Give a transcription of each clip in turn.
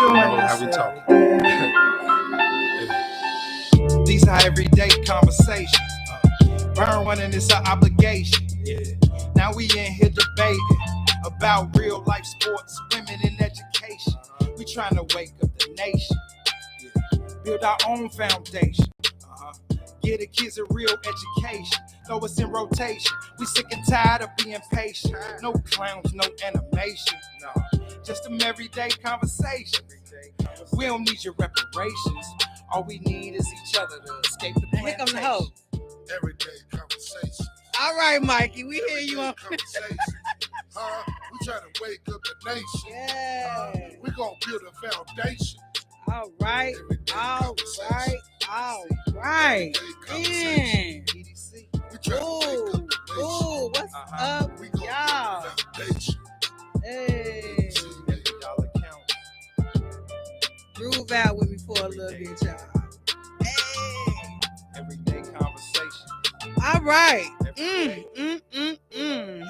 How we talking? These are everyday conversations. Burn one and it's an obligation. Now we in here debating about real life sports, women, and education. We trying to wake up the nation. Build our own foundation. Give the kids a real education. Throw us in rotation. We sick and tired of being patient. No clowns, no animation. Just them everyday conversation. We don't need your reparations. All we need is each other to escape the plantation. Here comes the host. Everyday conversation. All right, Mikey, we hear you on conversation. We trying to wake up the nation. Yeah. We gonna build a foundation. All right. Man. We trying to wake up the nation. Ooh, what's up, We gonna y'all? build a foundation. Hey. Groove out with me for a little bit, y'all. Hey. Everyday conversation. All right.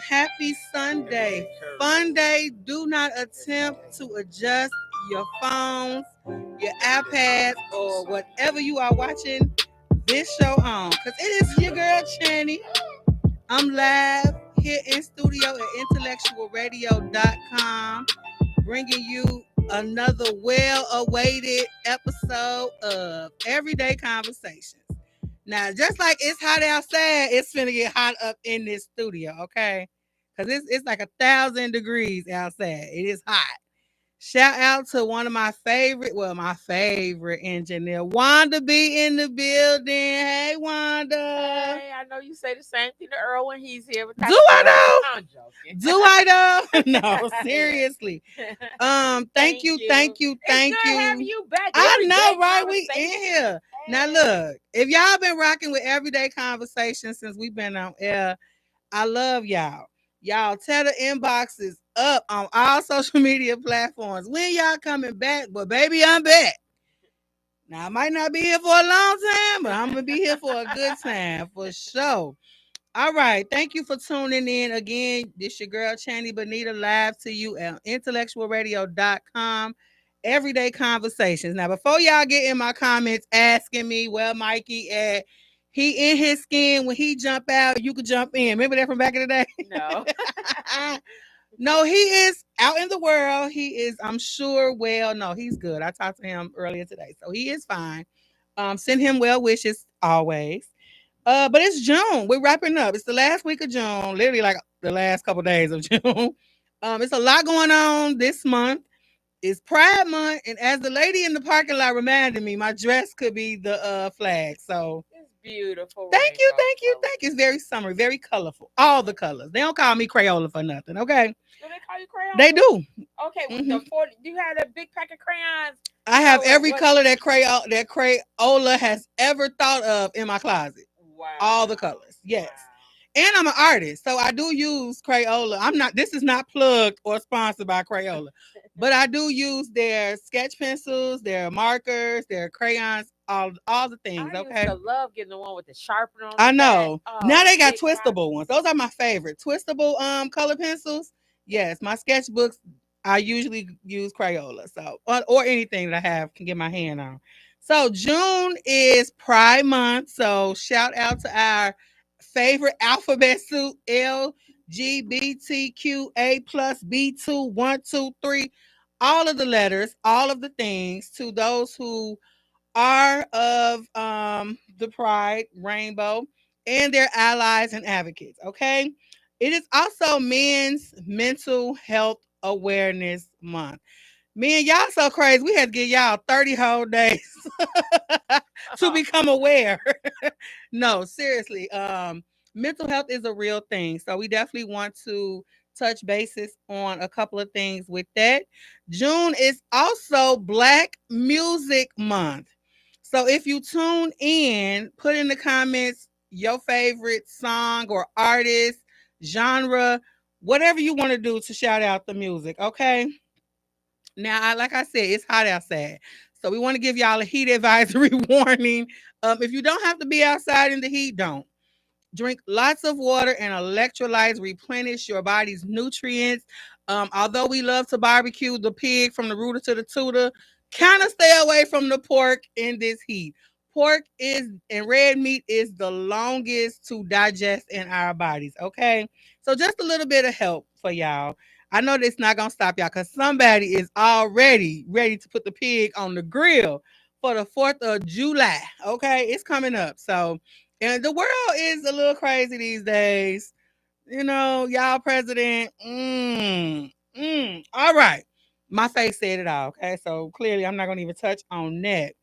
Happy Sunday. Fun day. Do not attempt to adjust your phones, your iPads, or whatever you are watching this show on. Because it is your girl, Channy. I'm live here in studio at IntellectualRadio.com, bringing you another well-awaited episode of Everyday Conversations. Now, just like it's hot outside, it's finna get hot up in this studio, okay? Because it's like 1,000 degrees outside. It is hot. Shout out to one of my favorite engineer, Wanda B in the building. Hey, Wanda. Hey, I know you say the same thing to Earl when he's here. But Do I know? I'm joking. Do I know? No, seriously. Thank you. It's good having you back. I know, Everyday right? We in conversation. here. Now look, if y'all been rocking with Everyday Conversations since we've been on air, I love y'all. Y'all tell the inboxes up on all social media platforms. When y'all coming back? But baby, I'm back. Now I might not be here for a long time, but I'm gonna be here for a good time for sure. All right. Thank you for tuning in again. This your girl Channy Bonita live to you at IntellectualRadio.com. Everyday Conversations. Now, before y'all get in my comments asking me, well, Mikey, he in his skin. When he jump out, you could jump in. Remember that from back in the day? No. No, he is out in the world. He is, I'm sure, well. No, he's good. I talked to him earlier today, so he is fine. Send him well wishes always. But it's June. We're wrapping up. It's the last week of June, literally like the last couple days of June. It's a lot going on this month. It's Pride Month, and as the lady in the parking lot reminded me, my dress could be the flag. So It's beautiful. thank you. It's very summery, very colorful. All the colors. They don't call me Crayola for nothing, okay? Do they call you crayon? They do. Okay, with the 40, you had a big pack of crayons. I have So, every what- color that Crayola has ever thought of in my closet. Wow. All the colors. Yes. Wow. And I'm an artist, so I do use Crayola. This is not plugged or sponsored by Crayola, but I do use their sketch pencils, their markers, their crayons, all the things. I Okay. used to love getting the one with the sharpener on I the know. back. Now they got big twistable ones. Those are my favorite. Twistable color pencils. Yes, my sketchbooks, I usually use Crayola. So or anything that I have can get my hand on. So June is Pride Month. So shout out to our favorite alphabet soup, LGBTQA plus B2, 1, 2, 3, all of the letters, all of the things to those who are of the Pride Rainbow and their allies and advocates. Okay. It is also Men's Mental Health Awareness Month. Man, y'all so crazy. We had to give y'all 30 whole days to become aware. No, seriously. Mental health is a real thing. So we definitely want to touch bases on a couple of things with that. June is also Black Music Month. So if you tune in, put in the comments your favorite song or artist, genre, whatever you want to do to shout out the music, okay? Now, like I said, it's hot outside. So we want to give y'all a heat advisory warning. If you don't have to be outside in the heat, don't. Drink lots of water and electrolytes. Replenish your body's nutrients. Although we love to barbecue the pig from the rooter to the tutor, kind of stay away from the pork in this heat. Pork is and red meat is the longest to digest in our bodies. Okay, so just a little bit of help for y'all. I know this not gonna stop y'all because somebody is already ready to put the pig on the grill for the 4th of July. Okay, it's coming up. So, and the world is a little crazy these days. Y'all president. All right. My face said it all. Okay. So clearly I'm not gonna even touch on that.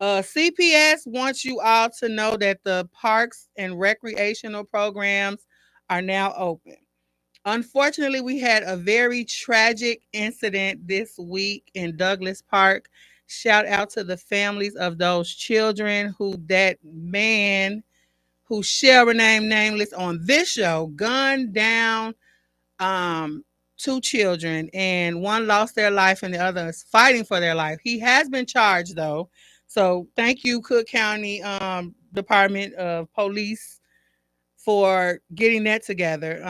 CPS wants you all to know that the parks and recreational programs are now open. Unfortunately, we had a very tragic incident this week in Douglas Park. Shout out to the families of those children who that man who shall remain nameless on this show gunned down um, two children, and one lost their life and the other is fighting for their life. He has been charged though. So thank you, Cook County Department of Police, for getting that together.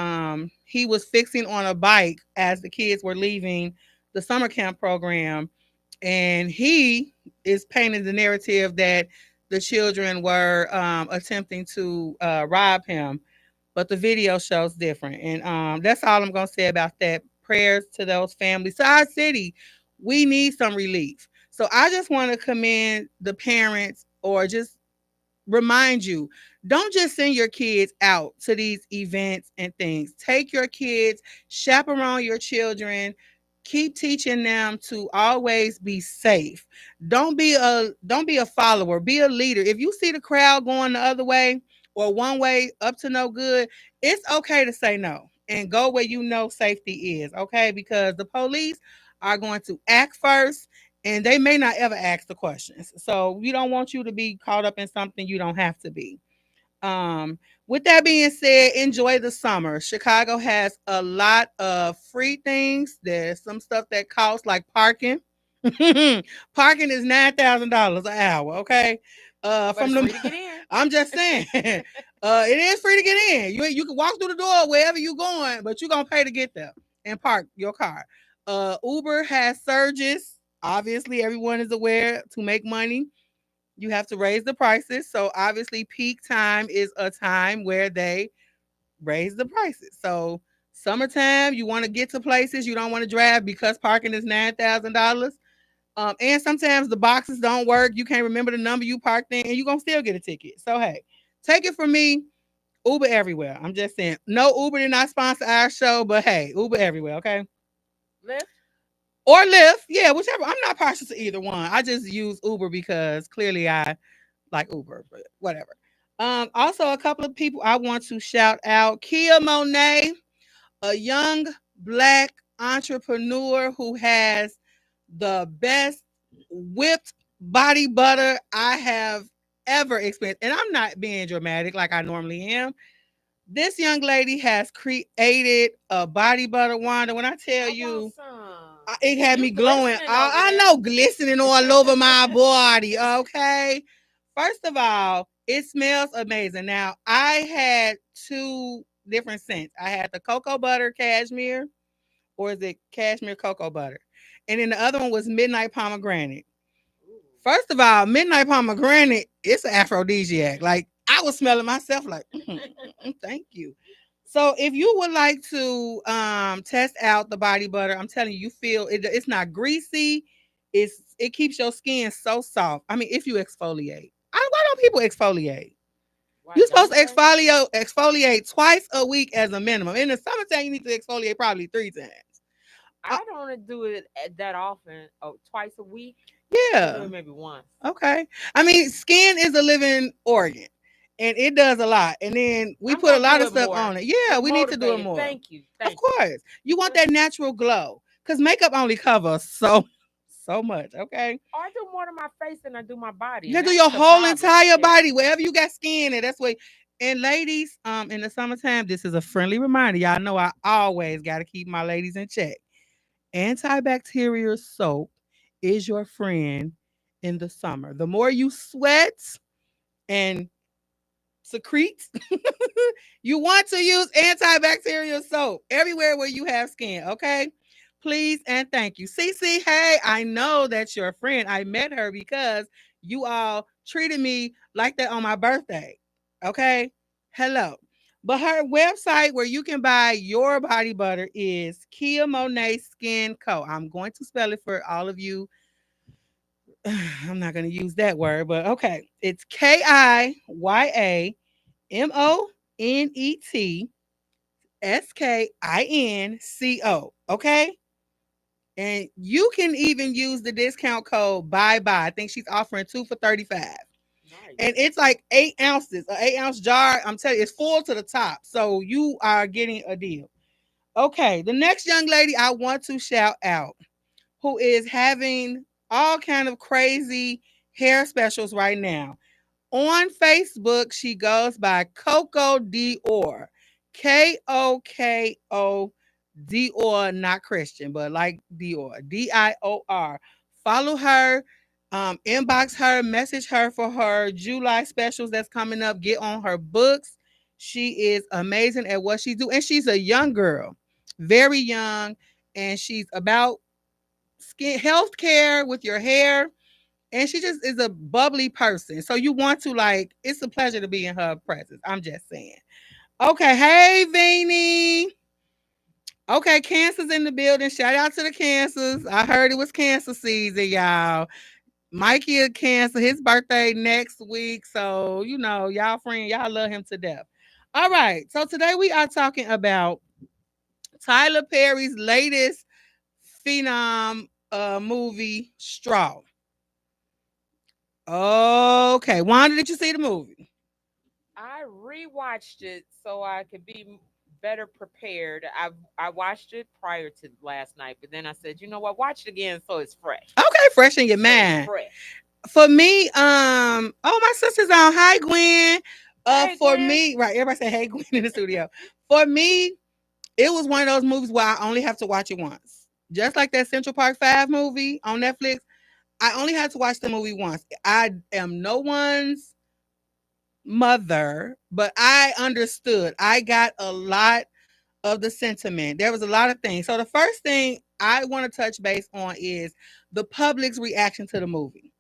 He was fixing on a bike as the kids were leaving the summer camp program, and he is painting the narrative that the children were attempting to rob him, but the video shows different. And that's all I'm gonna say about that. Prayers to those families. To our city, we need some relief. So I just want to commend the parents, or just remind you, don't just send your kids out to these events and things. Take your kids, chaperone your children, keep teaching them to always be safe. Don't be a follower, be a leader. If you see the crowd going the other way or one way up to no good, it's okay to say no and go where you know safety is, okay? Because the police are going to act first, and they may not ever ask the questions. So we don't want you to be caught up in something you don't have to be. Um, with that being said, enjoy the summer. Chicago has a lot of free things. There's some stuff that costs, like parking. Parking is $9,000 an hour. Okay, But from it's the free to get in. I'm just saying, it is free to get in. You can walk through the door wherever you're going, but you're gonna pay to get there and park your car. Uber has surges. Obviously, everyone is aware, to make money you have to raise the prices. So obviously, peak time is a time where they raise the prices. So summertime, you want to get to places you don't want to drive because parking is $9,000. And sometimes the boxes don't work. You can't remember the number you parked in, and you're gonna still get a ticket. So hey, take it from me. Uber everywhere. I'm just saying. No, Uber did not sponsor our show, but hey, Uber everywhere, okay? Lyft. Or Lyft. Yeah, whichever. I'm not partial to either one. I just use Uber because clearly I like Uber, but whatever. Also, a couple of people I want to shout out. Kia Monet, a young black entrepreneur who has the best whipped body butter I have ever experienced. And I'm not being dramatic like I normally am. This young lady has created a body butter, Wanda. When I tell I want you, some. it had You me glowing. glistening over I there. know, glistening all over my body. Okay. First of all, it smells amazing. Now, I had two different scents. I had the cocoa butter cashmere, or is it cashmere cocoa butter? And then the other one was midnight pomegranate. Ooh. First of all, midnight pomegranate, it's an aphrodisiac. Like, I was smelling myself like, thank you. So if you would like to test out the body butter, I'm telling you, you feel it, it's not greasy. It keeps your skin so soft. I mean, if you exfoliate. Why don't people exfoliate? Why You're supposed don't to they? exfoliate twice a week as a minimum. In the summertime, you need to exfoliate probably 3 times. Uh, I don't do it that often. Oh, twice a week. I do yeah. it maybe once. Okay. I mean, skin is a living organ, and it does a lot. And then we I'm put a gonna lot do of it stuff more. on it. Yeah, I'm we need to do it motivated. more. Thank you. Of Thank you. course. You want that natural glow, because makeup only covers so much. Okay. Or I do more to my face than I do my body, You and have to do that's your the whole problem. entire Yeah. body, wherever you got skin, and that's what. And ladies, in the summertime, this is a friendly reminder. Y'all know I always got to keep my ladies in check. Antibacterial soap is your friend in the summer. The more you sweat and secrete, You want to use antibacterial soap everywhere where you have skin, okay? Please and thank you. Cece, hey, I know that's your friend. I met her because you all treated me like that on my birthday. Okay? Hello. But her website where you can buy your body butter is Kia Monet Skin Co. I'm going to spell it for all of you. I'm not going to use that word, but okay. It's KIYAMONETSKINCO. Okay. And you can even use the discount code bye bye. I think she's offering two for 35. Nice. And it's like 8 ounces, an 8 ounce jar. I'm telling you, it's full to the top. So you are getting a deal. Okay. The next young lady I want to shout out who is having all kind of crazy hair specials right now. On Facebook, she goes by Coco Dior. Koko Dior, not Christian, but like Dior. Dior. Follow her, inbox her, message her for her July specials that's coming up. Get on her books. She is amazing at what she do. And she's a young girl, very young. And she's about skin health care with your hair, and she just is a bubbly person. So you want to like, it's a pleasure to be in her presence. I'm just saying. Okay, hey Vinny. Okay, Cancer's in the building. Shout out to the Cancers. I heard it was Cancer season, y'all. Mikey a Cancer. His birthday next week. So, you know, y'all friend, y'all love him to death. All right. So today we are talking about Tyler Perry's latest phenom movie, Straw. Okay. Wanda, did you see the movie? I rewatched it so I could be better prepared. I watched it prior to last night, but then I said, you know what, watch it again so it's fresh. Okay, fresh in your So it's mind. fresh. For me, my sister's on. Hi, Gwen. Hey, For Gwen. me, right, everybody say hey Gwen in the studio. For me, it was one of those movies where I only have to watch it once. Just like that Central Park 5 movie on Netflix. I only had to watch the movie once. I am no one's mother, but I understood. I got a lot of the sentiment. There was a lot of things. So the first thing I want to touch base on is the public's reaction to the movie.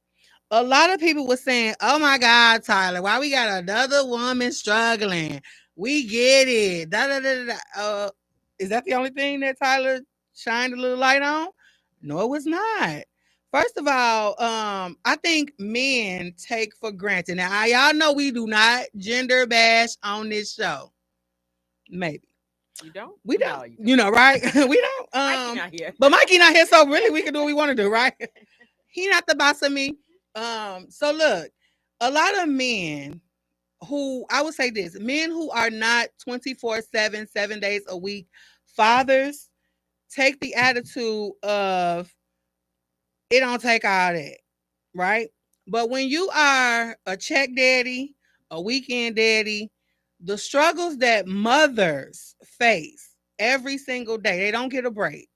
A lot of people were saying, "Oh my God, Tyler, why we got another woman struggling? We get it." Da, da, da, da, da. Is that the only thing that Tyler shined a little light on? No, it was not. First of all, I think men take for granted. Now, y'all know we do not gender bash on this show. Maybe You don't? we don't. No, you You don't. know, right? We don't. Mikey not here. But Mikey not here, so really we can do what we want to do, right? He not the boss of me. So look, a lot of men who I would say this, men who are not 24/7, 7 days a week fathers take the attitude of it don't take all that, right? But when you are a check daddy, a weekend daddy, the struggles that mothers face every single day, they don't get a break.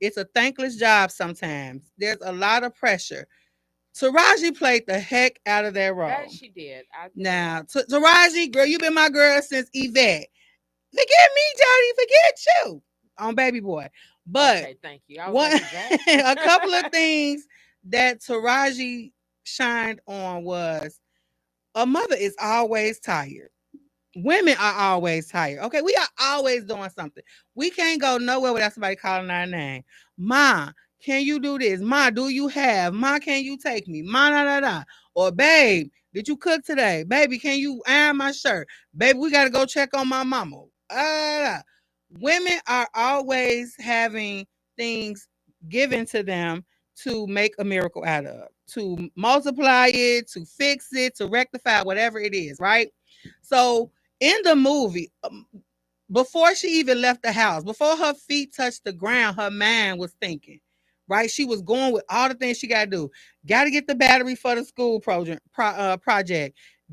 It's a thankless job sometimes. There's a lot of pressure. Taraji played the heck out of that role. That she did. Now, Taraji, girl, you've been my girl since Yvette. Forget me, Jody. Forget you on Baby Boy. But okay, thank you. I was like, is a that? couple of things that Taraji shined on was a mother is always tired. Women are always tired. Okay, we are always doing something. We can't go nowhere without somebody calling our name. Ma, can you do this? Ma, do you have? Ma, can you take me? Ma, da da da. Or babe, did you cook today? Baby, can you iron my shirt? Baby, we gotta go check on my mama. Women are always having things given to them to make a miracle out of, to multiply it, to fix it, to rectify whatever it is, right? So in the movie, before she even left the house, before her feet touched the ground, her mind was thinking, right? She was going with all the things she got to do. Got to get the battery for the school project.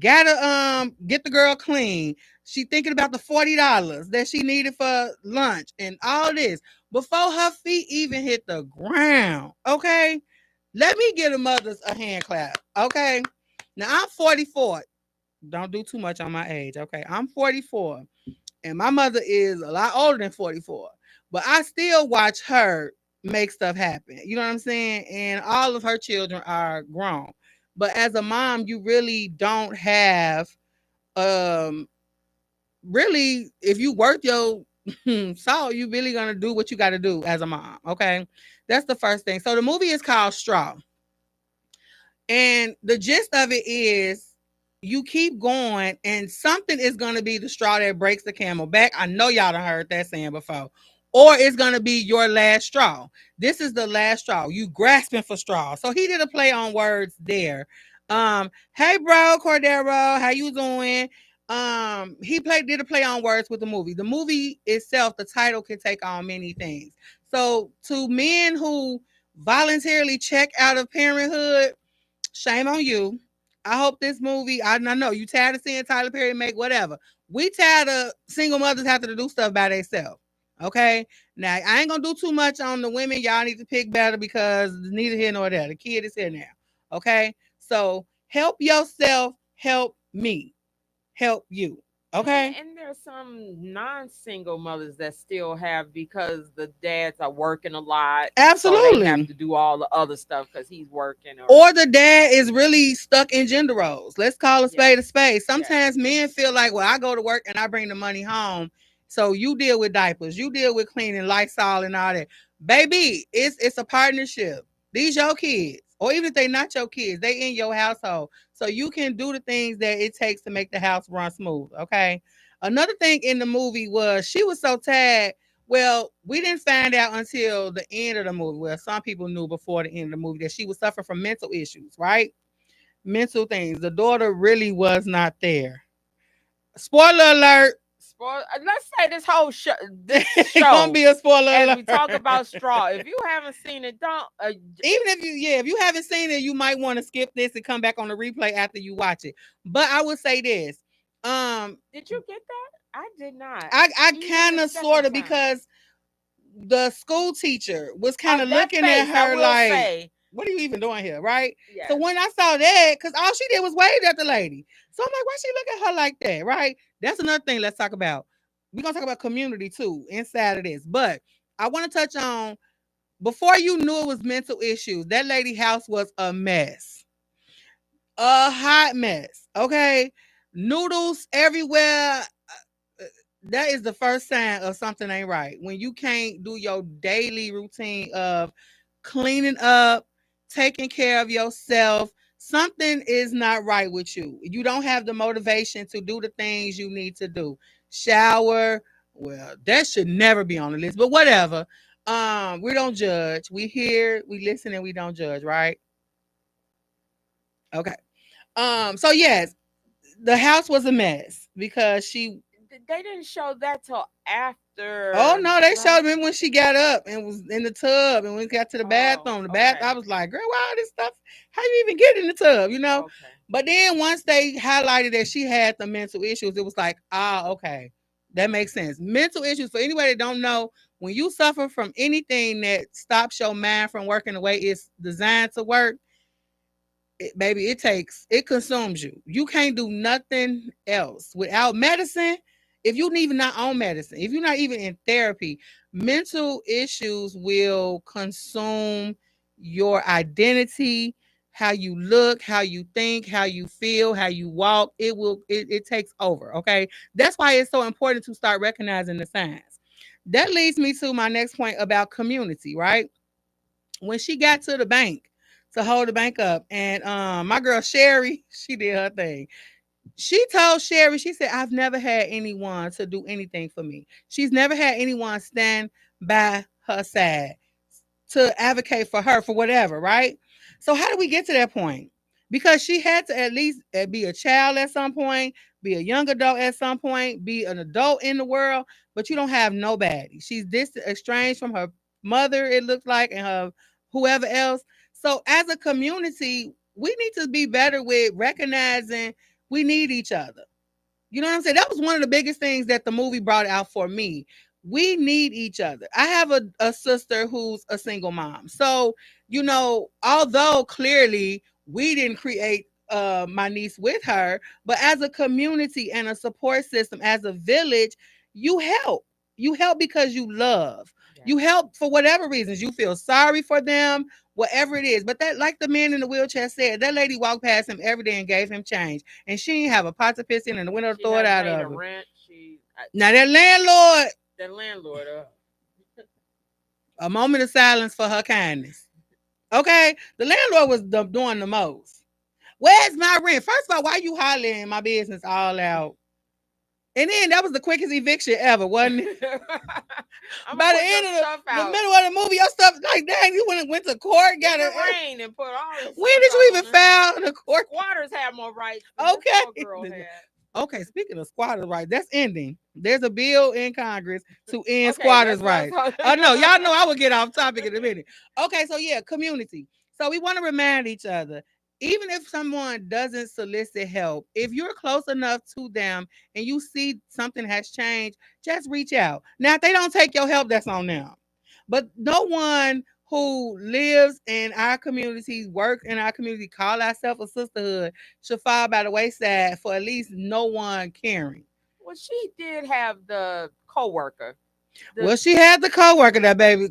Got to get the girl clean. She thinking about the $40 that she needed for lunch and all this before her feet even hit the ground. Okay, let me give the mothers a hand clap. Okay, now I'm 44. Don't do too much on my age. Okay. I'm 44 and my mother is a lot older than 44, but I still watch her make stuff happen. You know what I'm saying? And all of her children are grown. But as a mom, you really don't have um really, if you work your salt, you really gonna do what you gotta do as a mom. Okay. That's the first thing. So the movie is called Straw. And the gist of it is you keep going and something is going to be the straw that breaks the camel back. I know y'all done heard that saying before. Or it's going to be your last straw. This is the last straw. You grasping for straw. So he did a play on words there. Hey bro, Cordero, how you doing? He did a play on words with the movie. The movie itself, the title can take on many things. So to men who voluntarily check out of parenthood, shame on you. I hope this movie, I know you tired of seeing Tyler Perry make whatever. We tired of single mothers having to do stuff by themselves. Okay. Now I ain't gonna do too much on the women. Y'all need to pick better because neither here nor there. The kid is here now. Okay. So help yourself, help me, help you. Okay. And there's some non-single mothers that still have because the dads are working a lot. Absolutely. So they have to do all the other stuff because he's working. Or the dad is really stuck in gender roles. Let's call a spade a spade. Sometimes men feel like, well, I go to work and I bring the money home. So you deal with diapers, you deal with cleaning, Lysol and all that. Baby, it's a partnership. These your kids. Or even if they not your kids, they in your household. So you can do the things that it takes to make the house run smooth. Okay. Another thing in the movie was she was so tired. Well, we didn't find out until the end of the movie. Well, some people knew before the end of the movie that she was suffering from mental issues, right? Mental things. The daughter really was not there. Spoiler alert. Let's say this whole show, It's gonna be a spoiler as alert. we talk about Straw. If you haven't seen it, don't. Even if you haven't seen it, you might want to skip this and come back on the replay after you watch it. But I would say this. Did you get that? I did not. I kind of sort of because the school teacher was kind of looking at her like, what are you even doing here, right? Yes. So when I saw that, because all she did was wave at the lady. So I'm like, why she look at her like that, right? That's another thing let's talk about. We're going to talk about community too inside of this. But I want to touch on, before you knew it was mental issues, that lady house was a mess. A hot mess, okay? Noodles everywhere. That is the first sign of something ain't right. When you can't do your daily routine of cleaning up, taking care of yourself, something is not right with you. You don't have the motivation to do the things you need to do. Shower, well, that should never be on the list, but whatever. We don't judge. We hear, we listen, and we don't judge, right? Okay. So yes, the house was a mess because they didn't show that till after. Oh no, they showed me when she got up and was in the tub and when we got to the bathroom. I was like, girl, why all this stuff? How you even get in the tub, you know? Okay. But then once they highlighted that she had the mental issues, it was like, okay, that makes sense. Mental issues, for anybody that don't know, when you suffer from anything that stops your mind from working the way it's designed to work, it consumes you. You can't do nothing else without medicine. If you're even not on medicine, if you're not even in therapy, mental issues will consume your identity, how you look, how you think, how you feel, how you walk. It takes over. Okay. That's why it's so important to start recognizing the signs. That leads me to my next point about community, right? When she got to the bank to hold the bank up, and my girl Sherry, she did her thing. She told Sherry, she said, I've never had anyone to do anything for me. She's never had anyone stand by her side to advocate for her for whatever, right? So how do we get to that point? Because she had to at least be a child at some point, be a young adult at some point, be an adult in the world, but you don't have nobody. She's estranged from her mother, it looks like, and her whoever else. So as a community, we need to be better with recognizing we need each other. You know what I'm saying? That was one of the biggest things that the movie brought out for me. We need each other. I have a sister who's a single mom. So, although clearly we didn't create my niece with her, but as a community and a support system, as a village, you help. You help because you love. You help for whatever reasons. You feel sorry for them, whatever it is. But that, like the man in the wheelchair said, that lady walked past him every day and gave him change, and she didn't have a pot to piss in and the window to She throw it never out paid of her him. rent. Now that landlord, The landlord, a moment of silence for her kindness. Okay, the landlord was doing the most. Where's my rent? First of all, why you hollering my business all out? And then that was the quickest eviction ever, wasn't it? By the end of the middle of the movie, your stuff like dang, you went to court, got it rain and put all this. When did you even file the court? Squatters have more rights. Okay. Okay, speaking of squatters' rights, that's ending. There's a bill in Congress to end squatters' rights. Oh no, y'all know I would get off topic in a minute. Okay, so yeah, community. So we want to remind each other, even if someone doesn't solicit help, if you're close enough to them and you see something has changed, just reach out. Now, if they don't take your help, that's on them. But no one who lives in our community, work in our community, call ourselves a sisterhood, should fall by the wayside for at least no one caring. Well, she did have the co-worker. Well, she had the co-worker, that baby.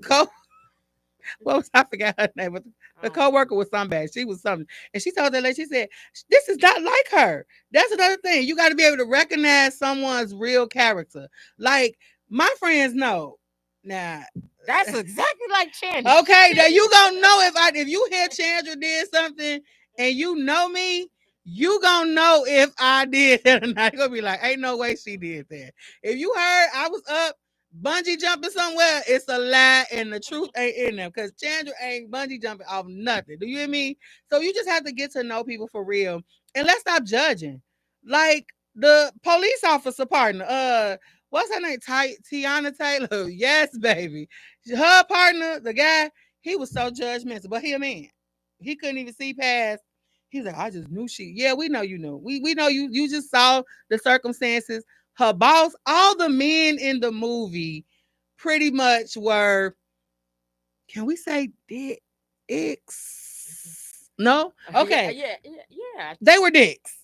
I forgot her name, but the co-worker was somebody. She was something. And she told that lady, she said, this is not like her. That's another thing. You got to be able to recognize someone's real character. Like, my friends know. Now, that's exactly like Chandra. Okay, now you gonna know if you hear Chandra did something and you know me, you gonna know if I did it or not. You're gonna be like, ain't no way she did that. If you heard I was up bungee jumping somewhere, it's a lie and the truth ain't in them, because Chandra ain't bungee jumping off nothing. Do you hear me? So you just have to get to know people for real, and let's stop judging. Like the police officer partner, what's her name? Tiana Taylor. Yes, baby. Her partner, the guy, he was so judgmental, but he a man. He couldn't even see past. He's like, I just knew she. Yeah, we know you knew. We know you. You just saw the circumstances. Her boss, all the men in the movie, pretty much were. Can we say dicks? No. Okay. Yeah. They were dicks.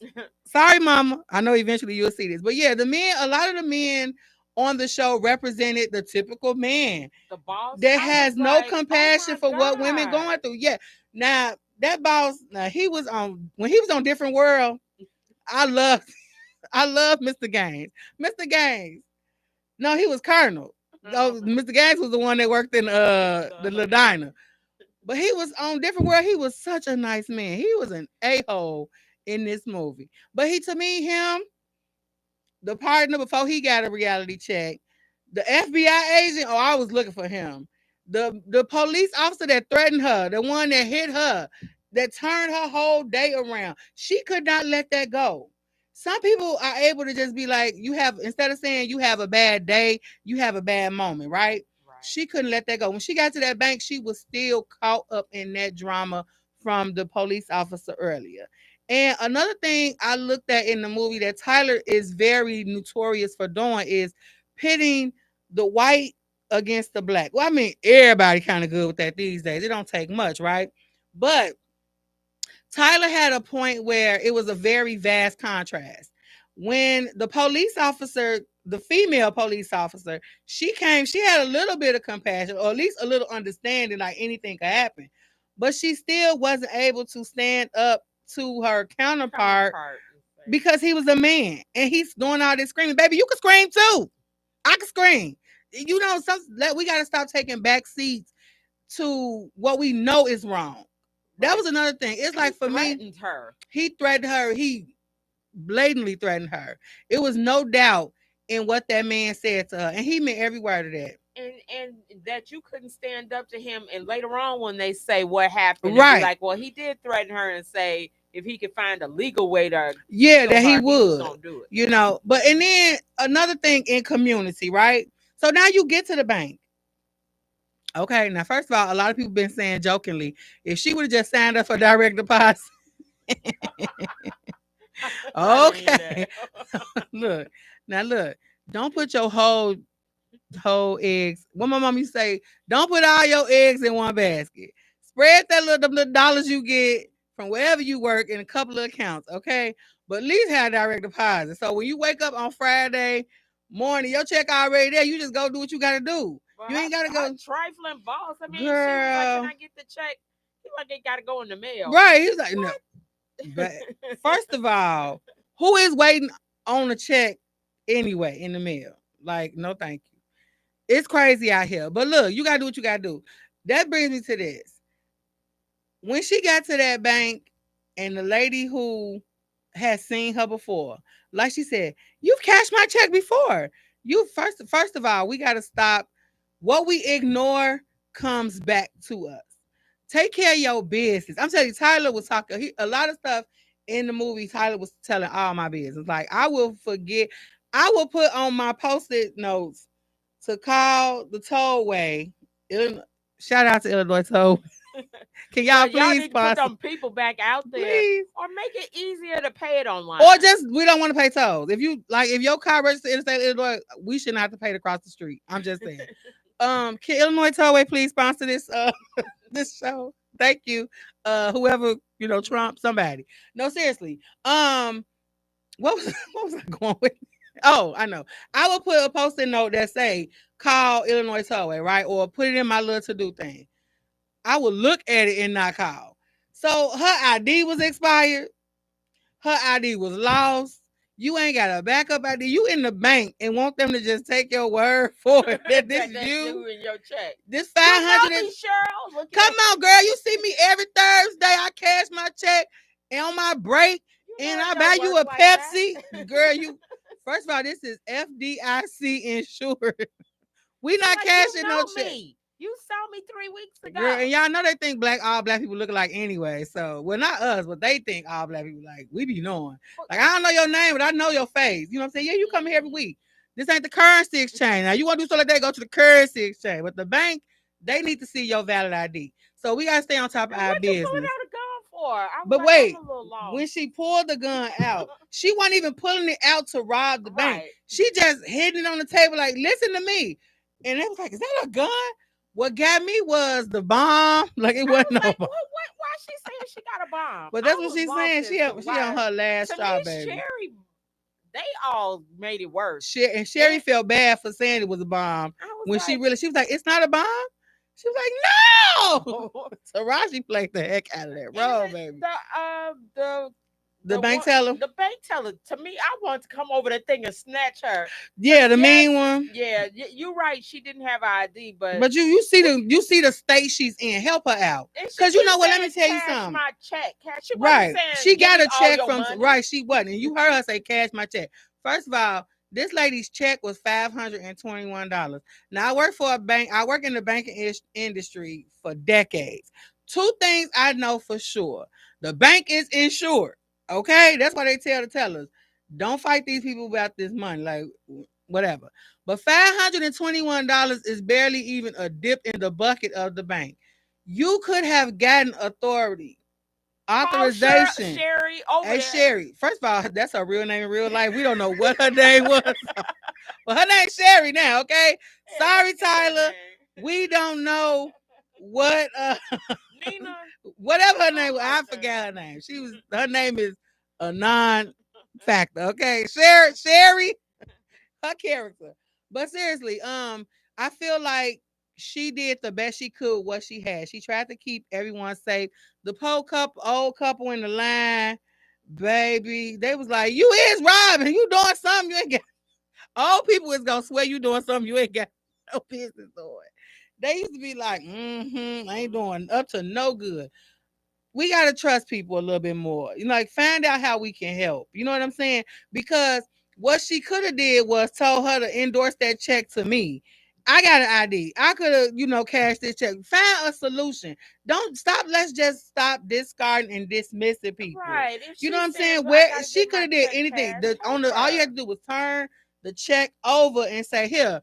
Sorry, mama. I know eventually you'll see this, but yeah, the men. A lot of the men on the show represented the typical man. The boss that has no compassion for what women going through. Yeah. Now that boss, he was on when he was on Different World. I love Mr. Gaines. Mr. Gaines. No, he was Colonel. Oh, Mr. Gaines was the one that worked in the diner. But he was on Different World. He was such a nice man. He was an a-hole in this movie. But to me, him, the partner before he got a reality check, the FBI agent, oh, I was looking for him. The police officer that threatened her, the one that hit her, that turned her whole day around. She could not let that go. Some people are able to just be like, instead of saying you have a bad day, you have a bad moment, right? She couldn't let that go. When she got to that bank, she was still caught up in that drama from the police officer earlier. And another thing I looked at in the movie that Tyler is very notorious for doing is pitting the white against the black. Well, I mean, everybody kind of good with that these days. It don't take much, right? But Tyler had a point where it was a very vast contrast. When the police officer, the female police officer, she came, she had a little bit of compassion, or at least a little understanding, like anything could happen. But she still wasn't able to stand up to her counterpart because he was a man and he's doing all this screaming. Baby, you can scream too. I can scream. You know, we got to stop taking back seats to what we know is wrong. That was another thing. It's like for me, he threatened her. He blatantly threatened her. It was no doubt in what that man said to her, and he meant every word of that. And that you couldn't stand up to him, and later on when they say what happened, right? Be like, well, he did threaten her and say if he could find a legal way to, that he would, do it. You know. But and then another thing in community, right? So now you get to the bank. Okay, now first of all, a lot of people been saying jokingly, if she would have just signed up for direct deposit. Okay. Look, don't put your whole eggs. What my mom used to say, don't put all your eggs in one basket. Spread that little dollars you get from wherever you work in a couple of accounts, okay? But at least have direct deposit. So when you wake up on Friday morning, your check already there. You just go do what you gotta do. But You ain't gotta go, trifling boss. I mean, she was like, "Can girl. I get the check?" He like, "It gotta go in the mail." Right? He's like, no. What? But first of all, who is waiting on a check anyway in the mail? Like, no, thank you. It's crazy out here. But look, you gotta do what you gotta do. That brings me to this. When she got to that bank and the lady who had seen her before, like she said, you've cashed my check before. You first of all, we gotta stop. What we ignore comes back to us. Take care of your business. I'm telling you, Tyler was talking a lot of stuff in the movie. Tyler was telling all my business. Like, I will forget. I will put on my post-it notes to call the tollway. Shout out to Illinois Toll. Can y'all Well, y'all please need to put sponsor? them people back out there, Please. or make it easier to pay it online. Or just we don't want to pay tolls. If you like, if your car registered in the state of Illinois, we shouldn't have to pay to cross the street. I'm just saying. Can Illinois Tollway please sponsor this this show? Thank you. Whoever, Trump, somebody. No, seriously. What was I going with? Oh, I know. I will put a post-it note that say call Illinois Tollway, right? Or put it in my little to-do thing. I will look at it and not call. So her ID was expired. Her ID was lost. You ain't got a backup ID. You in the bank and want them to just take your word for it that this is you. In your check. This 500. Come on, girl. You see me every Thursday. I cash my check and on my break, and I buy you a Pepsi. Girl, first of all, this is FDIC insured. We not cashing no check. You saw me 3 weeks ago. Girl, and y'all know they think all black people look alike anyway. So, well, not us, but they think all black people like. We be knowing. Like, I don't know your name, but I know your face. You know what I'm saying? Yeah, you come here every week. This ain't the currency exchange. Now, you want to do something like that, go to the currency exchange. But the bank, they need to see your valid ID. So, we got to stay on top of our business. What you pulling out a gun for? But wait, when she pulled the gun out, she wasn't even pulling it out to rob the bank. She just hitting it on the table like, listen to me. And it was like, is that a gun? What got me was the bomb. Like, it wasn't no bomb. Why she saying she got a bomb? But that's what she's saying. She on her last straw, baby. Sherry, they all made it worse. And Sherry felt bad for saying it was a bomb when she was like, it's not a bomb. She was like, no. Taraji played the heck out of that role, baby. The bank teller. The bank teller. To me, I want to come over that thing and snatch her. Yeah, the mean one. Yeah, you're right. She didn't have ID, but you see the state she's in. Help her out, because you know what? Let me tell you something. My check, cash. Right. She got a check from right. She wasn't. And you heard her say, "Cash my check." First of all, this lady's check was $521. Now I work for a bank. I work in the banking industry for decades. Two things I know for sure: the bank is insured. Okay, that's why they tell the tellers, don't fight these people about this money, like whatever. But $521 is barely even a dip in the bucket of the bank. You could have gotten authorization. Sherry, Sherry. First of all, that's her real name in real life. We don't know what her name was, but her name's Sherry now. Okay, sorry, Tyler. We don't know what Nina. Whatever her name was, I forgot her name. Her name is a non-factor. Okay, Sherry, her character. But seriously, I feel like she did the best she could what she had. She tried to keep everyone safe. The old couple in the line, baby, they was like, "You is robbing. You doing something you ain't got." Old people is gonna swear you doing something you ain't got no business doing. They used to be like, I ain't doing up to no good. We got to trust people a little bit more. Like, find out how we can help. You know what I'm saying? Because what she could have did was told her to endorse that check to me. I got an ID. I could have, cashed this check. Find a solution. Let's just stop discarding and dismissing people. Right. You know what I'm saying? Where she could have did anything. All you had to do was turn the check over and say, here,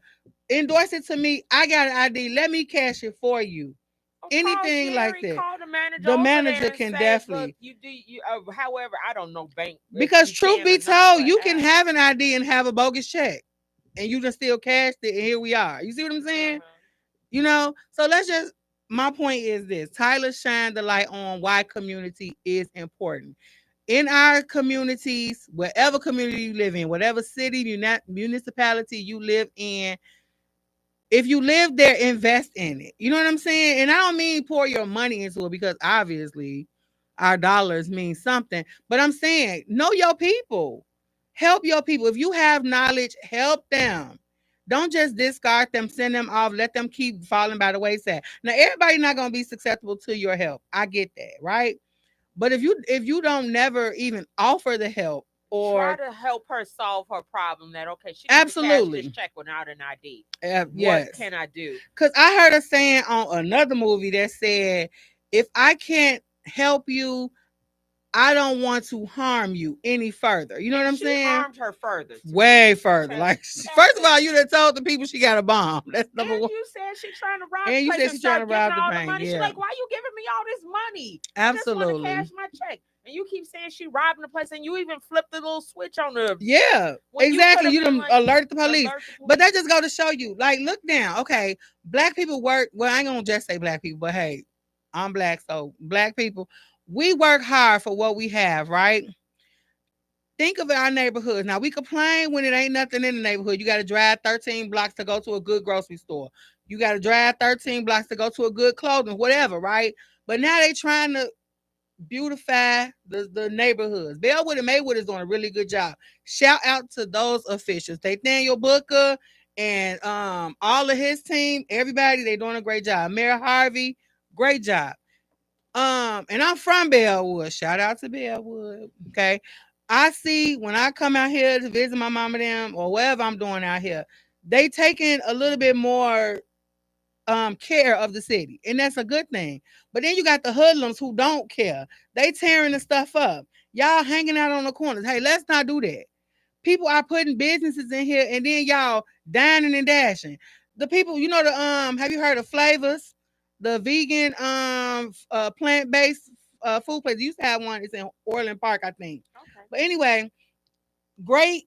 endorse it to me. I got an ID. Let me cash it for you. Anything like that. The manager can definitely. However, I don't know bank. Because truth be told, you can have an ID and have a bogus check, and you just still cashed it, and here we are. You see what I'm saying? So let's just my point is this: Tyler shined the light on why community is important in our communities, whatever community you live in, whatever city, municipality you live in. If you live there, invest in it. You know what I'm saying? And I don't mean pour your money into it, because obviously our dollars mean something. But I'm saying know your people. Help your people. If you have knowledge, help them. Don't just discard them, send them off, let them keep falling by the wayside. Now, everybody's not gonna be susceptible to your help. I get that, right? But if you don't never even offer the help, Try or to help her solve her problem. That okay, she needs to cash absolutely, this check without an ID. What yes, can I do? because I heard a saying on another movie that said, if I can't help you, I don't want to harm you any further. You know what I'm She saying? harmed her further. Way further. Tell- Like, tell first of her. all, you done told the people she got a bomb. That's number And one. you said she trying to rob And the you place said and she trying to start giving rob the all the bank. money. She's Yeah, like, why you giving me all this money? I just want to absolutely. cash my check. And you keep saying she robbing the place, and you even flipped the little switch on the. Yeah, When exactly. could You have been done like, alerted the police. alert the But that police. just go to show you, like, look now. Okay, black people work. Well, I ain't gonna just say black people, but hey, I'm black, so black people, we work hard for what we have, right? Think of our neighborhoods. Now, we complain when it ain't nothing in the neighborhood. You got to drive 13 blocks to go to a good grocery store. You got to drive 13 blocks to go to a good clothing, whatever, right? But now they trying to beautify the neighborhoods. Bellwood and Maywood is doing a really good job. Shout out to those officials. Nathaniel Booker and all of his team, everybody, they doing a great job. Mayor Harvey, great job. And I'm from Bellwood. Shout out to Bellwood. Okay. I see when I come out here to visit my mama them or whatever I'm doing out here, they taking a little bit more care of the city. And that's a good thing. But then you got the hoodlums who don't care. They tearing the stuff up. Y'all hanging out on the corners. Hey, let's not do that. People are putting businesses in here and then y'all dining and dashing. The people, you know, the have you heard of Flavors? The vegan plant-based food place. You used to have one, it's in Orland Park, I think. Okay. But anyway, great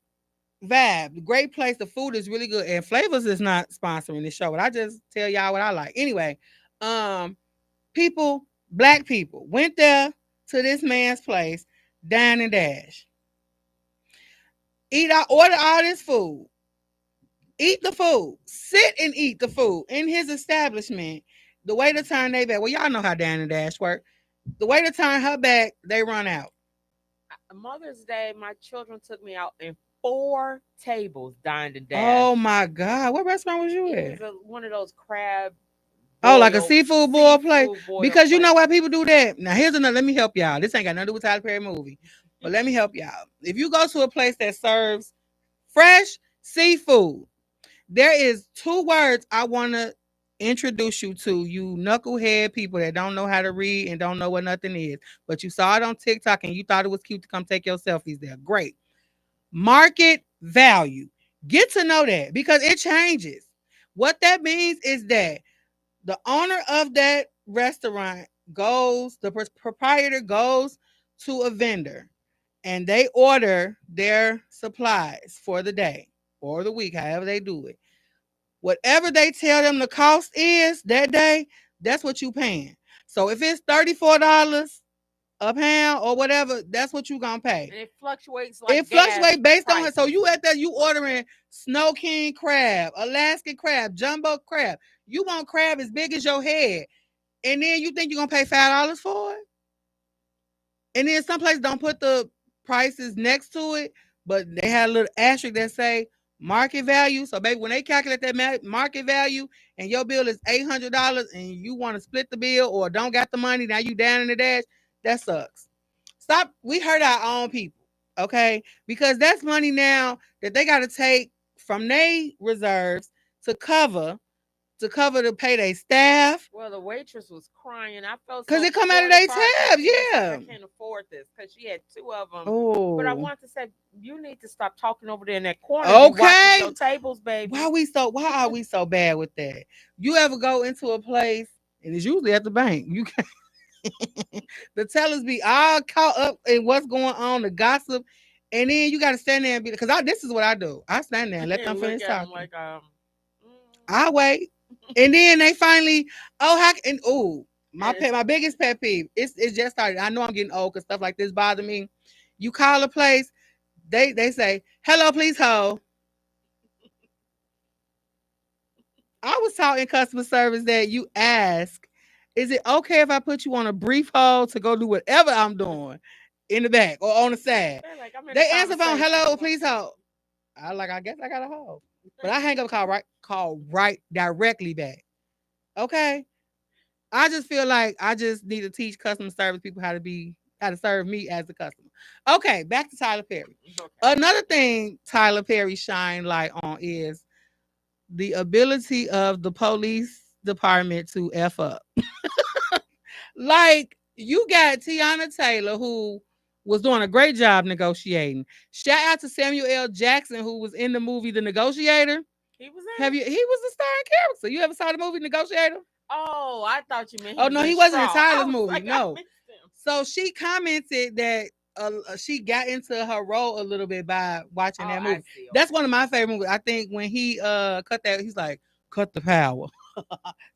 vibe, great place. The food is really good. And Flavors is not sponsoring this show, but I just tell y'all what I like. Anyway, um, people, black people, went there to this man's place, dine and dash. Order all this food. Eat the food. Sit and eat the food in his establishment. The way to turn they back. Well, y'all know how Dine and Dash work. The way to turn her back, they run out. Mother's Day, my children took me out and 4 tables dined and dashed. Oh my God. What restaurant was you It at? was one of those crab. Oh, like a seafood boil place? boil Because you know place. why people do that? Now, here's another. Let me help y'all. This ain't got nothing to do with Tyler Perry movie. But let me help y'all. If you go to a place that serves fresh seafood, there is 2 words I want to introduce you to, you knucklehead people that don't know how to read and don't know what nothing is. But you saw it on TikTok and you thought it was cute to come take your selfies there. Great. Market value. Get to know that because it changes. What that means is that the owner of that restaurant goes, the proprietor goes to a vendor and they order their supplies for the day or the week, however they do it. Whatever they tell them the cost is that day, that's what you paying. So if it's $34 a pound or whatever, that's what you gonna pay. And it fluctuates like It fluctuates based on it. So prices. you at that, you ordering Snow King crab, Alaskan crab, jumbo crab. You want crab as big as your head, and then you think you're gonna pay $5 for it? And then some places don't put the prices next to it, but they had a little asterisk that say market value. So, baby, when they calculate that market value and your bill is $800 and you want to split the bill or don't got the money, now you down in the dash, that sucks. Stop. We hurt our own people, okay? Because that's money now that they got to take from their reserves to cover to pay their staff. Well, the waitress was crying. I felt Because so it come out of their mortified 'cause tabs, she was like, yeah. I can't afford this because she had 2 of them. Oh. But I want to say, you need to stop talking over there in that corner. Okay. Watching your tables, baby. Why are we so bad with that? You ever go into a place and it's usually at the bank? You can the tellers be all caught up in what's going on, the gossip, and then you got to stand there and be because this is what I do. I stand there and let them Look finish at 'em talking. like I wait. And then they finally, my biggest pet peeve. It's just started. I know I'm getting old because stuff like this bother me. You call a place, they say, "Hello, please hold." I was taught in customer service that you ask, "Is it okay if I put you on a brief hold to go do whatever I'm doing in the back or on the side?" They're like, I'm in a They answer phone, conversation. "Hello, please hold." I guess I got a hold, but I hang up, call right directly back. Okay. I just feel like I just need to teach customer service people how to serve me as a customer. Okay, back to Tyler Perry. Okay. Another thing Tyler Perry shine light on is the ability of the police department to F up. Like you got Tiana Taylor who was doing a great job negotiating. Shout out to Samuel L. Jackson who was in the movie The Negotiator. He was in Have it? you? He was the starring character. You ever saw the movie Negotiator? Oh, I thought you meant he Oh was no, in he wasn't in Straw. I Tyler's was movie. like, I No. missed him. So she commented that she got into her role a little bit by watching Oh, that I movie. see. That's Okay. one of my favorite movies. I think when he cut that, he's like, cut the power.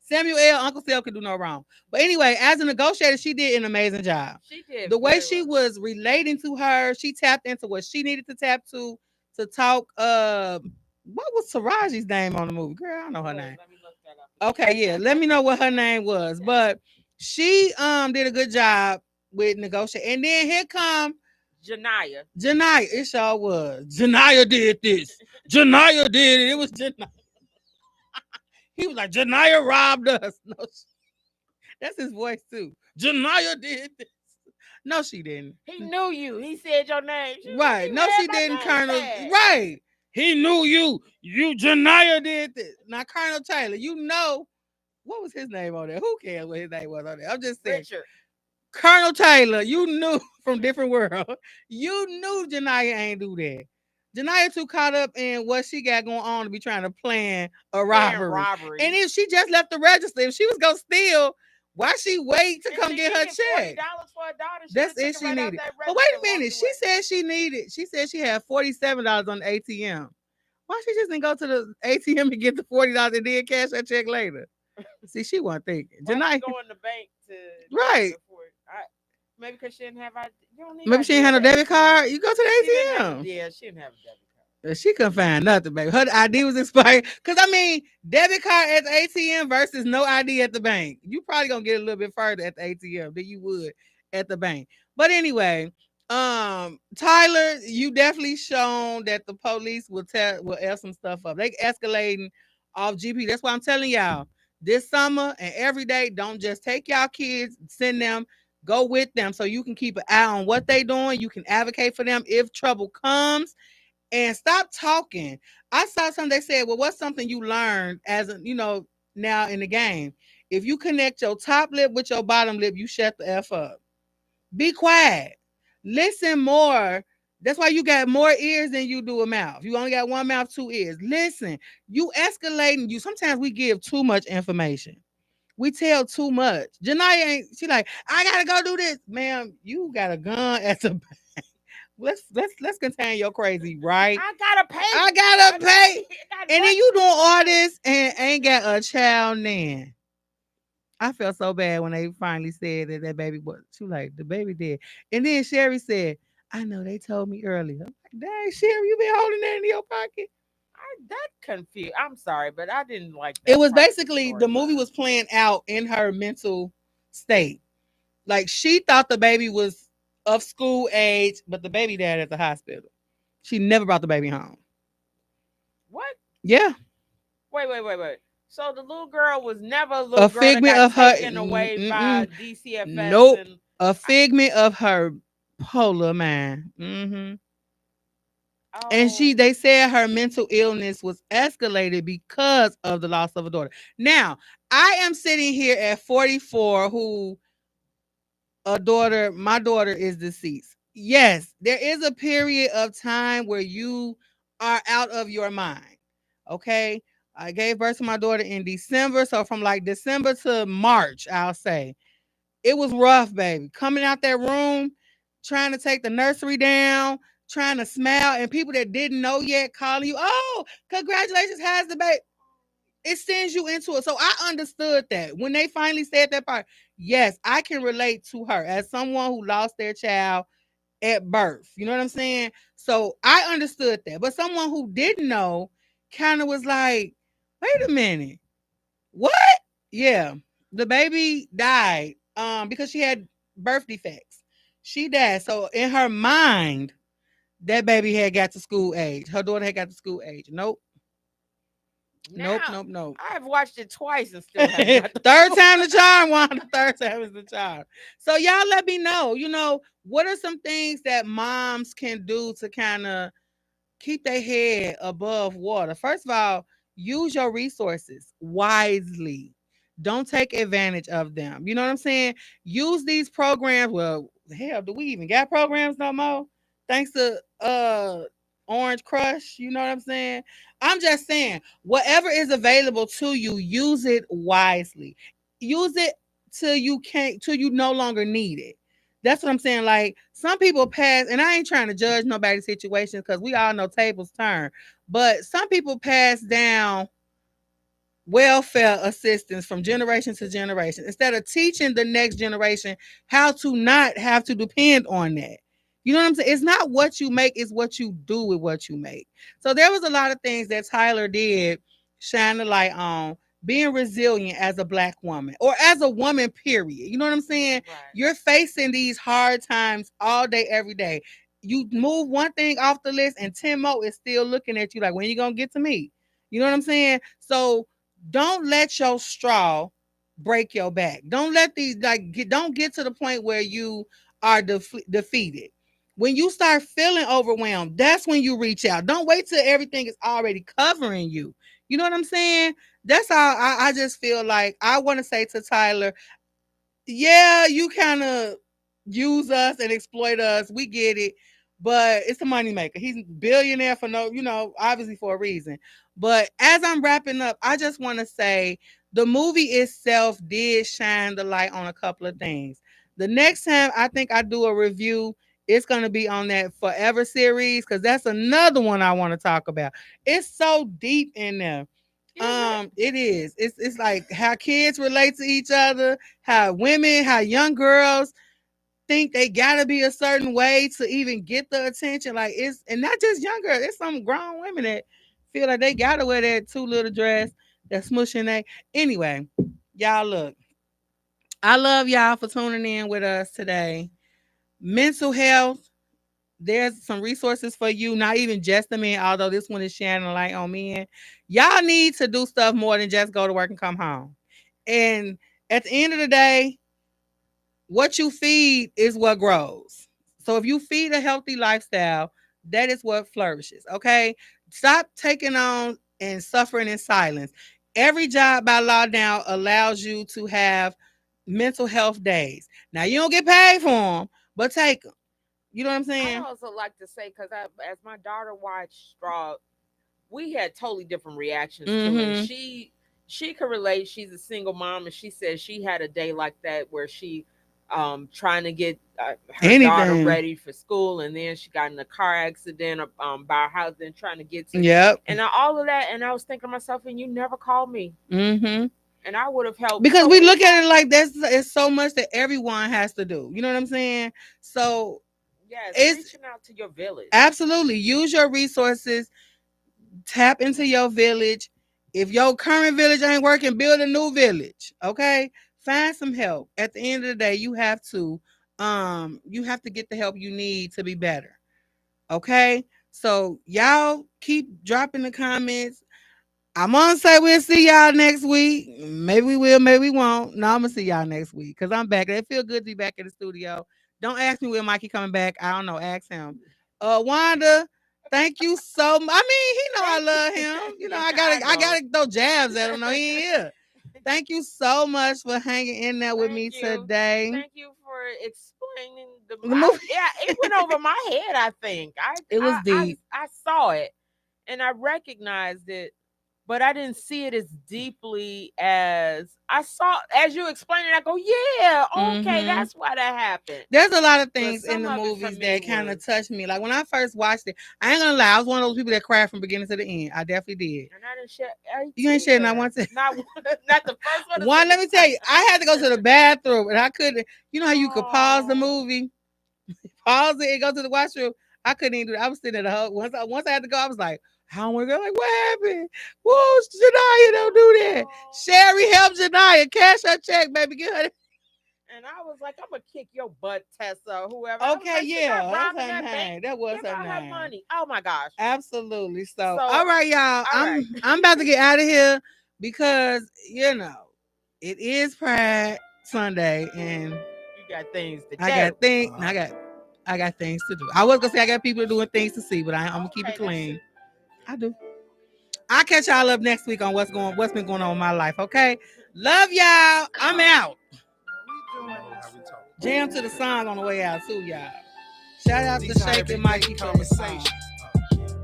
Samuel L. Uncle Sal could do no wrong. But anyway, as a negotiator, she did an amazing job. She did The way very she well. was relating to her, she tapped into what she needed to tap to talk. What was Taraji's name on the movie? Girl, I don't know her name. Let me look that up. Okay, yeah. Let me know what her name was. But she did a good job with negotiating. And then here come Janaya. Janaya. It sure was. Janaya did this. Janaya did it. It was Janaya. He was like, Janaya robbed us. No, that's his voice too. Janaya did this. No, she didn't. He knew you. He said your name. She was like, Right. he No, read she my didn't, name Colonel. tag. Right. He knew you. You Janaya did this. Now, Colonel Taylor, you know what was his name on there? Who cares what his name was on there? I'm just saying. Richard. Colonel Taylor, you knew from different world. You knew Janaya ain't do that. Janaya too caught up in what she got going on to be trying to plan a robbery. And if she just left the register, if she was gonna steal, why she wait to And come she get her needed check? $40 for a daughter. She That's took it it she right out needed. that But register wait a and walked minute. She away. said she needed. She said she had $47 on the ATM. Why she just didn't go to the ATM and get the $40 and then cash her check later? See, she wasn't thinking. Why she Janaya, go in the bank to right? maybe because she didn't have ID. You don't need Maybe she ain't ID had at no the debit ATM. card. You go to She didn't the have ATM. yeah, she didn't have a debit card. She couldn't find nothing, baby. Her ID was expired. Cause I mean, debit card at the ATM versus no ID at the bank. You probably gonna get a little bit further at the ATM than you would at the bank. But anyway, Tyler, you definitely shown that the police will F some stuff up. They escalating off GP. That's why I'm telling y'all this summer and every day, don't just take y'all kids, send them, go with them so you can keep an eye on what they doing. You can advocate for them if trouble comes and stop talking. I saw something they said, well, what's something you learned as a, now in the game? If you connect your top lip with your bottom lip, you shut the F up. Be quiet. Listen more. That's why you got more ears than you do a mouth. You only got one mouth, two ears. Listen, you escalating. Sometimes we give too much information. We tell too much. Janaya ain't, she like, I gotta go do this. Ma'am, you got a gun at the let's contain your crazy, right? I gotta pay. I gotta pay. And then you doing all this and ain't got a child then. I felt so bad when they finally said that baby was. She was like, the baby dead. And then Sherry said, I know they told me earlier. I'm like, dang, Sherry, you been holding that in your pocket. That confused. I'm sorry, but I didn't like that. It was part of basically the movie storyline. was playing out in her mental state. Like she thought the baby was of school age, but the baby dad at the hospital. She never brought the baby home. What? Yeah. Wait. So the little girl was never a little A girl that figment got of her. taken away by DCFS. Nope. And A figment of her polar mind. And oh, they said her mental illness was escalated because of the loss of a daughter. Now, I am sitting here at 44 who my daughter is deceased. Yes, there is a period of time where you are out of your mind. Okay. I gave birth to my daughter in December. So from like December to March, I'll say it was rough, baby. Coming out that room, trying to take the nursery down, trying to smile, and people that didn't know yet calling you, oh, congratulations, how's the baby? it sends you into it. So I understood that when they finally said that part. Yes, I can relate to her as someone who lost their child at birth. You know what I'm saying? So I understood that. But someone who didn't know kind of was like, wait a minute. What? Yeah. The baby died because she had birth defects. She died. So in her mind, that baby had got to school age. Her daughter had got to school age. Nope. Nope, Now nope, nope. I've watched it twice and still haven't got the Third time the charm, Wanda. Third time is the charm. So y'all let me know, what are some things that moms can do to kind of keep their head above water? First of all, use your resources wisely. Don't take advantage of them. You know what I'm saying? Use these programs. Well, hell, do we even got programs no more? Thanks to Orange Crush. You know what I'm saying? I'm just saying, whatever is available to you, use it wisely. Use it till you no longer need it. That's what I'm saying. Like some people pass, and I ain't trying to judge nobody's situation because we all know tables turn. But some people pass down welfare assistance from generation to generation instead of teaching the next generation how to not have to depend on that. You know what I'm saying? It's not what you make, it's what you do with what you make. So there was a lot of things that Tyler did shine the light on being resilient as a black woman or as a woman, period. You know what I'm saying? right. You're facing these hard times all day, every day. You move one thing off the list and 10 more is still looking at you like, when you gonna get to me? You know what I'm saying? So don't let your straw break your back. Don't let these don't get to the point where you are defeated. When you start feeling overwhelmed, that's when you reach out. Don't wait till everything is already covering you. You know what I'm saying? That's how I just feel like I want to say to Tyler, yeah, you kind of use us and exploit us. We get it, but it's a moneymaker. He's a billionaire for obviously for a reason. But as I'm wrapping up, I just want to say the movie itself did shine the light on a couple of things. The next time I think I do a review, it's going to be on that Forever series because that's another one I want to talk about. It's so deep in there. It is. It's like how kids relate to each other, how women, how young girls think they gotta be a certain way to even get the attention. Like it's and not just young girls, it's some grown women that feel like they gotta wear that too little dress, that smushing they anyway. Y'all look. I love y'all for tuning in with us today. Mental health, there's some resources for you, not even just the men, although this one is shining a light on men. Y'all need to do stuff more than just go to work and come home. And at the end of the day, what you feed is what grows. So if you feed a healthy lifestyle, that is what flourishes. Okay. Stop taking on and suffering in silence. Every job by law now allows you to have mental health days. Now you don't get paid for them, but take them. You know what I'm I'd saying? also like to say because as my daughter watched Straw, we had totally different reactions to it. And Mm-hmm. she could relate. She's a single mom, and she said she had a day like that where she trying to get her daughter Anything. ready for school, and then she got in a car accident by her house, and trying to get to Yep. and all of that. And I was thinking to myself, and you never called me, Mm-hmm. and I would have helped. Because So we look at it like it's so much that everyone has to do. You know what I'm saying? So yes, it's reaching out to your village. absolutely use your resources, tap into your village. If your current village ain't working, build a new village. Okay? Find some help. At the end of the day, you have to get the help you need to be better. Okay? So y'all keep dropping the comments. I'm gonna say we'll see y'all next week. Maybe we will, maybe we won't. No, I'm gonna see y'all next week because I'm back. It feel good to be back in the studio. Don't ask me when Mikey coming back. I don't know. Ask him. Wanda, thank you so much. I mean, he know I Thank love you. him. You know, Yeah, I I gotta I know. gotta throw jabs at him. No, he ain't here. Thank you so much for hanging in there with Thank me you. today. Thank you for explaining the. The movie, Yeah, it went over my head. I think it was deep. I saw it and I recognized it, but I didn't see it as deeply as I saw. As you explained it, I go, yeah, okay, Mhm. that's why that happened. There's a lot of But things in some the of it for movies me that kind of was, touched me. Like when I first watched it, I ain't gonna lie, I was one of those people that cried from beginning to the end. I definitely did. and I didn't shed a You ain't sharing not tear. one tear. Not not the first one. The One, let second me tell you, I had to go to the bathroom and I couldn't. You know how you could pause the Oh. movie, pause it, and go to the washroom. I couldn't even do that. I was sitting at the whole once I had to go, I was like, how am I going? Like, what happened? Whoa, Janaya, don't do that. Sherry, help Janaya. Cash her check, baby. Get her. And I was like, I'm gonna kick your butt, Tessa, or whoever. I was Okay, like, she yeah, not that's robbing her that name. bank. That was Give her her name. money. Oh my gosh. Absolutely. So, So, all right, y'all. all right. I'm about to get out of here because it is Pride Sunday and You got things to do. I got things to do. I was gonna say I got people doing things to see, but I'm gonna keep it clean. I do. I'll catch y'all up next week on what's been going on in my life. Okay. Love y'all. I'm out. Jam to the song on the way out too, y'all. Shout out to Shake and Mikey conversations.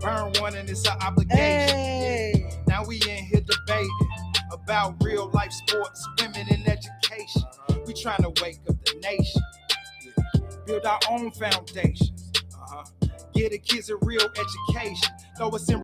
Burn one and it's an obligation. Hey. Now we in here debating about real life sports, women, and education. We trying to wake up the nation, build our own foundations. Give the kids a real education. Though it's in